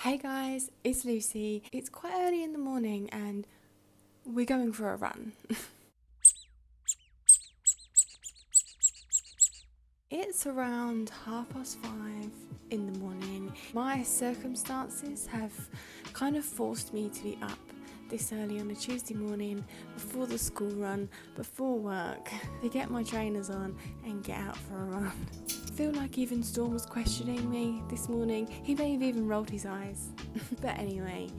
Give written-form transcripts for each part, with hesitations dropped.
Hey guys, it's Lucy. It's quite early in the morning and we're going for a run. It's around 5:30 in the morning. My circumstances have kind of forced me to be up this early on a Tuesday morning before the school run, before work, to get my trainers on and get out for a run. I feel like even Storm was questioning me this morning. He may have even rolled his eyes. But anyway,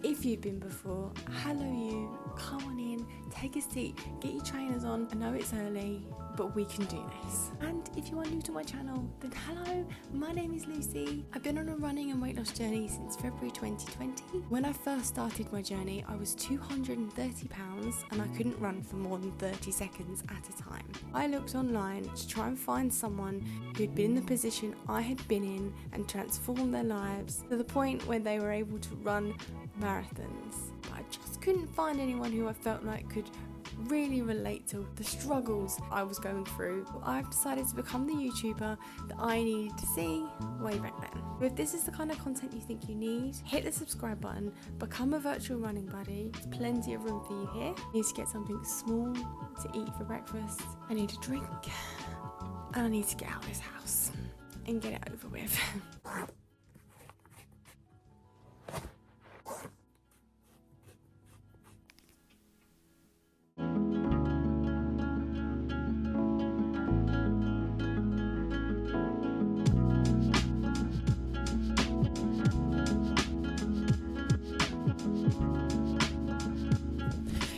if you've been before, hello you, come on in, take a seat, get your trainers on. I know it's early, but we can do this. And if you are new to my channel, then hello, my name is Lucy. I've been on a running and weight loss journey since February 2020. When I first started my journey, I was 230 pounds and I couldn't run for more than 30 seconds at a time. I looked online to try and find someone who'd been in the position I had been in and transformed their lives to the point where they were able to run marathons. But I just couldn't find anyone who I felt like could really relate to the struggles I was going through. I've decided to become the YouTuber that I needed to see way back then. If this is the kind of content you think you need, hit the subscribe button, become a virtual running buddy. There's plenty of room for you here. I need to get something small to eat for breakfast. I need a drink and I need to get out of this house and get it over with.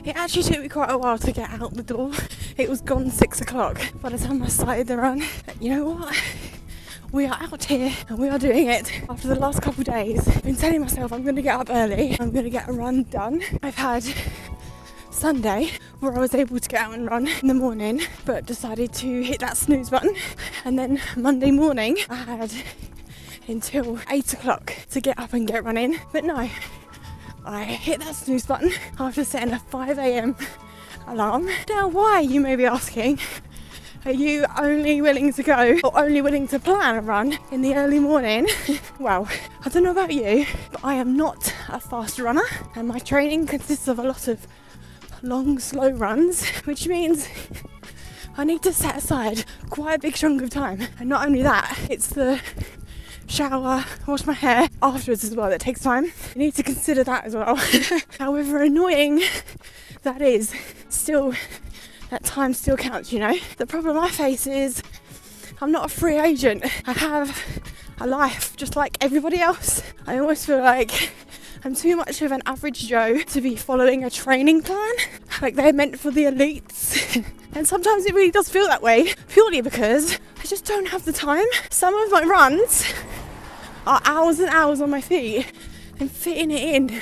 It actually took me quite a while to get out the door. It was gone 6 o'clock by the time I started the run. You know what? We are out here and we are doing it. After the last couple of days, I've been telling myself I'm going to get up early. I'm going to get a run done. I've had Sunday where I was able to get out and run in the morning, but decided to hit that snooze button. And then Monday morning, I had until 8 o'clock to get up and get running. But no, I hit that snooze button after setting a 5 a.m. alarm. Now, why, you may be asking, are you only willing to go or only willing to plan a run in the early morning? Well, I don't know about you, but I am not a fast runner and my training consists of a lot of long, slow runs, which means I need to set aside quite a big chunk of time. And not only that, it's the shower, wash my hair afterwards as well that takes time. You need to consider that as well. However annoying that is, still, that time still counts, you know. The problem I face is I'm not a free agent. I have a life just like everybody else. I almost feel like I'm too much of an average Joe to be following a training plan. Like they're meant for the elites. And sometimes it really does feel that way, purely because I just don't have the time. Some of my runs are hours and hours on my feet, and fitting it in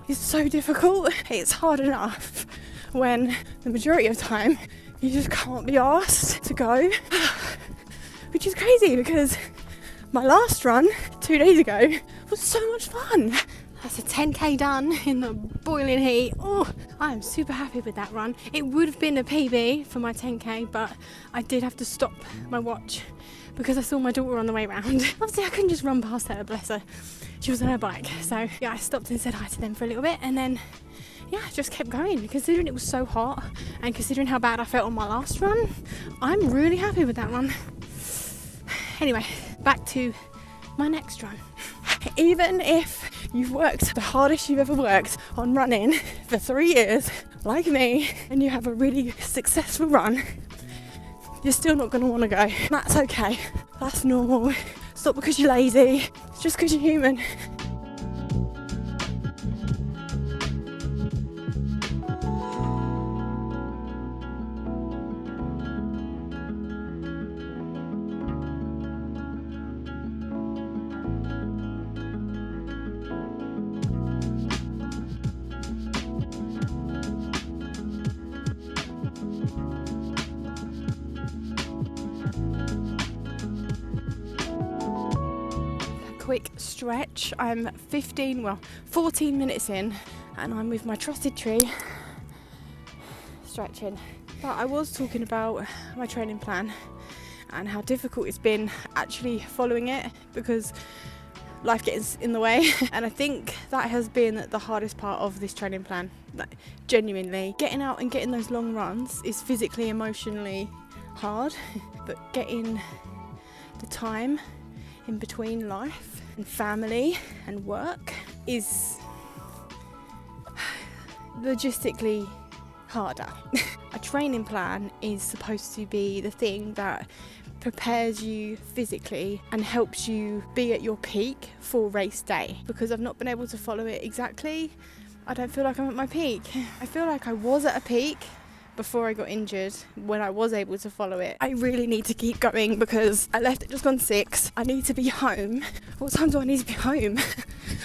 is so difficult. It's hard enough when the majority of the time you just can't be asked to go. Which is crazy because my last run 2 days ago was so much fun. That's a 10k done in the boiling heat. Oh, I am super happy with that run. It would have been a PB for my 10k, but I did have to stop my watch because I saw my daughter on the way round. Obviously, I couldn't just run past her, bless her. She was on her bike. So yeah, I stopped and said hi to them for a little bit, and then yeah, just kept going. Considering it was so hot and considering how bad I felt on my last run, I'm really happy with that run. Anyway, back to my next run. Even if you've worked the hardest you've ever worked on running for 3 years, like me, and you have a really successful run, you're still not going to want to go. That's okay. That's normal. It's not because you're lazy. It's just because you're human. Quick stretch. I'm 14 minutes in and I'm with my trusted tree stretching. But I was talking about my training plan and how difficult it's been actually following it, because life gets in the way. And I think that has been the hardest part of this training plan. Like, genuinely, getting out and getting those long runs is physically, emotionally hard, but getting the time in between life and family and work is logistically harder. A training plan is supposed to be the thing that prepares you physically and helps you be at your peak for race day. Because I've not been able to follow it exactly, I don't feel like I'm at my peak. I feel like I was at a peak before I got injured, when I was able to follow it. I really need to keep going because I left at just gone 6. I need to be home. What time do I need to be home?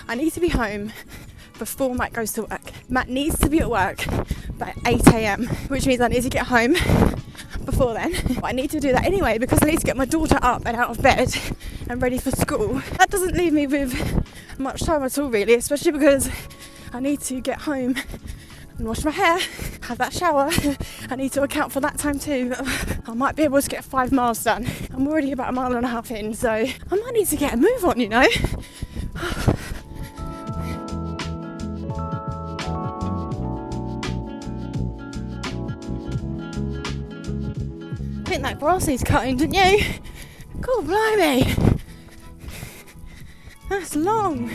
I need to be home before Matt goes to work. Matt needs to be at work by 8 a.m, which means I need to get home before then. But I need to do that anyway because I need to get my daughter up and out of bed and ready for school. That doesn't leave me with much time at all really, especially because I need to get home and wash my hair, have that shower. I need to account for that time too. I might be able to get 5 miles done. I'm already about 1.5 miles in, so I might need to get a move on, you know. I think that grass needs cutting, didn't you? God blimey, that's long.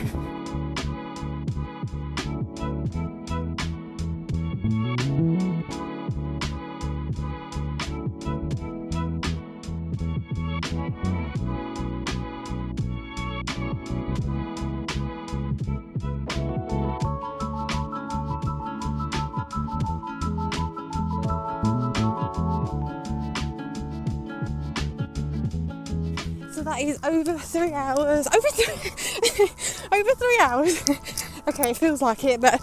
So that is over 3 hours. Over 3 hours. Okay, it feels like it, but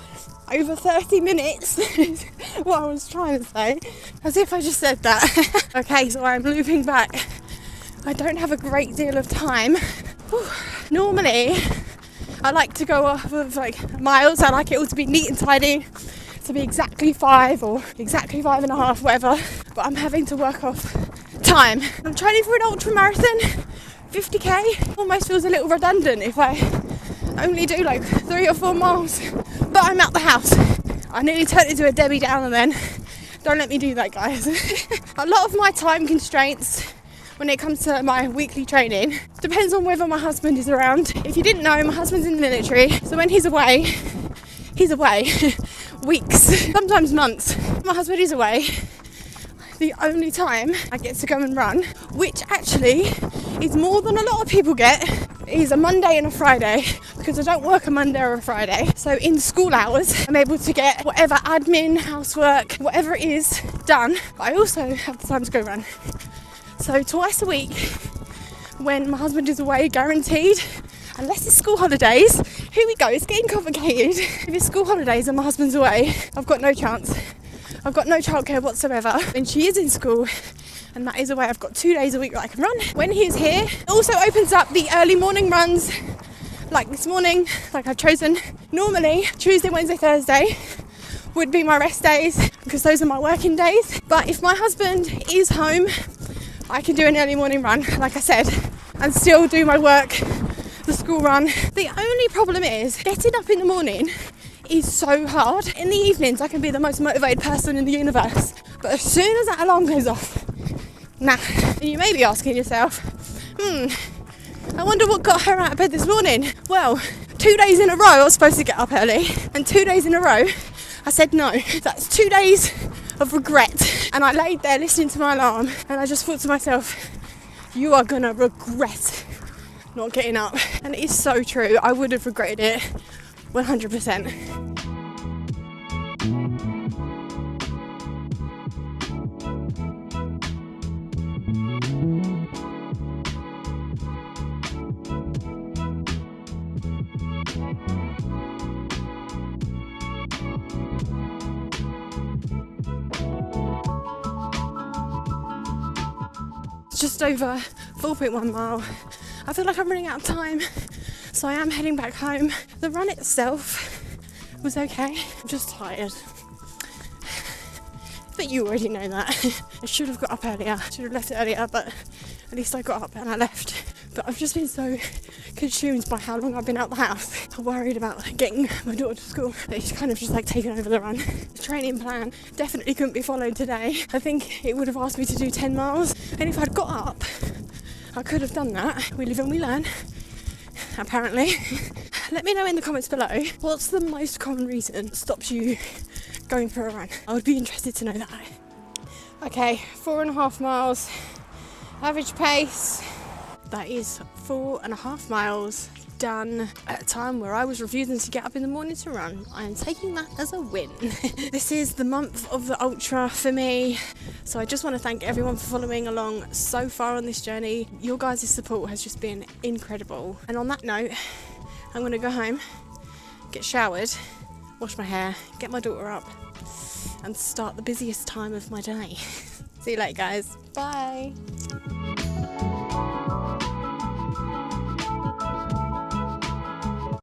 over 30 minutes is what I was trying to say. As if I just said that. Okay, so I'm looping back. I don't have a great deal of time. Whew. Normally, I like to go off of like miles. I like it all to be neat and tidy, to be exactly 5 or exactly 5.5, whatever. But I'm having to work off time. I'm training for an ultra marathon, 50k. Almost feels a little redundant if I only do like 3 or 4 miles, but I'm out the house. I nearly turned into a Debbie Downer then. Don't let me do that, guys. A lot of my time constraints when it comes to my weekly training depends on whether my husband is around. If you didn't know, my husband's in the military, so when he's away weeks, sometimes months. My husband is away. The only time I get to go and run, which actually is more than a lot of people get, is a Monday and a Friday, because I don't work a Monday or a Friday. So in school hours, I'm able to get whatever admin, housework, whatever it is done, but I also have the time to go run. So twice a week, when my husband is away, guaranteed, unless it's school holidays. Here we go, it's getting complicated. If it's school holidays and my husband's away, I've got no chance. I've got no childcare whatsoever. When she is in school and Matt is away, I've got 2 days a week that I can run. When he's here, it also opens up the early morning runs, like this morning, like I've chosen. Normally, Tuesday, Wednesday, Thursday would be my rest days because those are my working days. But if my husband is home, I can do an early morning run, like I said, and still do my work, the school run. The only problem is getting up in the morning is so hard. In the evenings, I can be the most motivated person in the universe. But as soon as that alarm goes off, nah. And you may be asking yourself, I wonder what got her out of bed this morning. Well, 2 days in a row I was supposed to get up early, and 2 days in a row I said no. That's 2 days of regret. And I laid there listening to my alarm, and I just thought to myself, you are gonna regret not getting up. And it is so true. I would have regretted it 100%. It's just over 4.1 mile. I feel like I'm running out of time, so I am heading back home. The run itself was okay. I'm just tired. But you already know that. I should have got up earlier. I should have left earlier, but at least I got up and I left. But I've just been so consumed by how long I've been out the house. I'm worried about getting my daughter to school. It's kind of just like taken over the run. The training plan definitely couldn't be followed today. I think it would have asked me to do 10 miles, and if I'd got up, I could have done that. We live and we learn, apparently. Let me know in the comments below, what's the most common reason that stops you going for a run? I would be interested to know that. Okay, 4.5 miles, average pace. That is 4.5 miles done at a time where I was refusing to get up in the morning to run. I am taking that as a win. This is the month of the ultra for me, so I just want to thank everyone for following along so far on this journey. Your guys' support has just been incredible. And on that note, I'm going to go home, get showered, wash my hair, get my daughter up, and start the busiest time of my day. See you later, guys. Bye.